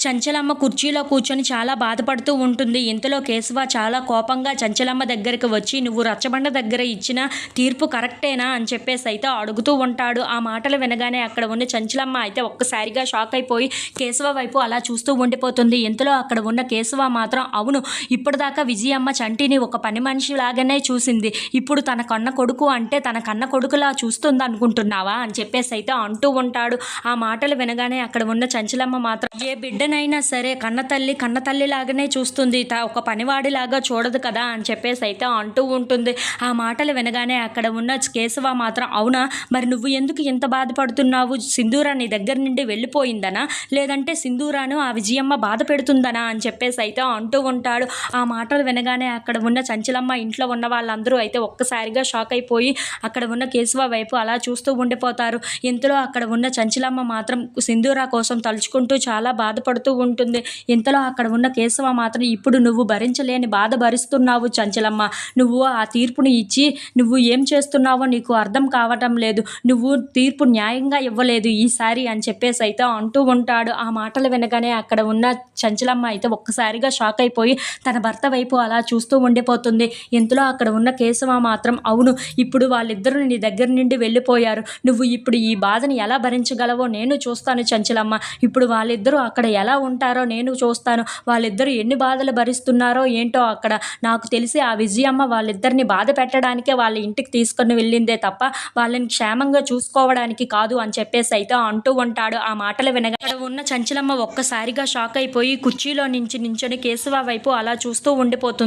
చంచలమ్మ కుర్చీలో కూర్చొని చాలా బాధపడుతూ ఉంటుంది. ఇంతలో కేశవ చాలా కోపంగా చంచలమ్మ దగ్గరికి వచ్చి, నువ్వు రచ్చబండ దగ్గర ఇచ్చిన తీర్పు కరెక్టేనా అని చెప్పేసి అయితే అడుగుతూ ఉంటాడు. ఆ మాటలు వినగానే అక్కడ ఉన్న చంచలమ్మ అయితే ఒక్కసారిగా షాక్ అయిపోయి కేశవ వైపు అలా చూస్తూ ఉండిపోతుంది. ఇంతలో అక్కడ ఉన్న కేశవ మాత్రం, అవును, ఇప్పటిదాకా విజయమ్మ చంటిని ఒక పని మనిషి లాగానే చూసింది, ఇప్పుడు తన కన్న కొడుకు అంటే తన కన్న కొడుకులా చూస్తుంది అనుకుంటున్నావా అని చెప్పేసి అయితే అంటూ ఉంటాడు. ఆ మాటలు వినగానే అక్కడ ఉన్న చంచలమ్మ మాత్రం, ఏ బిడ్డనైనా సరే కన్న తల్లి లాగానే చూస్తుంది, ఒక పనివాడిలాగా చూడదు కదా అని చెప్పేసి అయితే అంటూ ఉంటుంది. ఆ మాటలు వినగానే అక్కడ ఉన్న కేశవ మాత్రం, అవునా, మరి నువ్వు ఎందుకు ఇంత బాధపడుతున్నావు? సింధూరా నీ దగ్గర నుండి వెళ్ళిపోయిందనా, లేదంటే సింధూరాను ఆ విజయమ్మ బాధ పెడుతుందనా అని చెప్పేసి అయితే అంటూ ఉంటాడు. ఆ మాటలు వినగానే అక్కడ ఉన్న చంచలమ్మ ఇంట్లో ఉన్న వాళ్ళందరూ అయితే ఒక్కసారిగా షాక్ అయిపోయి అక్కడ ఉన్న కేశవ వైపు అలా చూస్తూ ఉండిపోతారు. ఇంతలో అక్కడ ఉన్న చంచలమ్మ మాత్రం సింధూరా కోసం తలుచుకుంటూ చాలా బాధపడుతూ ఉంటుంది. ఇంతలో అక్కడ ఉన్న కేశవ మాత్రం, ఇప్పుడు నువ్వు భరించలేని బాధ భరిస్తున్నావు చంచలమ్మ, నువ్వు ఆ తీర్పుని ఇచ్చి నువ్వు ఏం చేస్తున్నావో నీకు అర్థం కావటం లేదు, నువ్వు తీర్పు న్యాయంగా ఇవ్వలేదు ఈసారి అని చెప్పేసి అయితే అంటూ ఉంటాడు. ఆ మాటలు వినగానే అక్కడ ఉన్న చంచలమ్మ అయితే ఒక్కసారిగా షాక్ అయిపోయి తన భర్త వైపు అలా చూస్తూ ఉండిపోతుంది. ఇంతలో అక్కడ ఉన్న కేశవ మాత్రం, అవును, ఇప్పుడు వాళ్ళిద్దరూ నీ దగ్గర నుండి వెళ్ళిపోయారు, నువ్వు ఇప్పుడు ఈ బాధని ఎలా భరించగలవో నేను చూస్తాను చంచలమ్మ, ఇప్పుడు వాళ్ళిద్దరూ అక్కడ ఎలా ఉంటారో నేను చూస్తాను, వాళ్ళిద్దరూ ఎన్ని బాధలు భరిస్తున్నారో ఏంటో అక్కడ. నాకు తెలిసి ఆ విజయమ్మ వాళ్ళిద్దరిని బాధ పెట్టడానికే వాళ్ళ ఇంటికి తీసుకొని వెళ్ళిందే తప్ప వాళ్ళని క్షేమంగా చూసుకోవడానికి కాదు అని చెప్పేసి అయితే అంటూ ఉంటాడు. ఆ మాటలు వినగా అక్కడ ఉన్న చంచలమ్మ ఒక్కసారిగా షాక్ అయిపోయి కుర్చీలో నుంచి నించొని కేశవ వైపు అలా చూస్తూ ఉండిపోతుంది.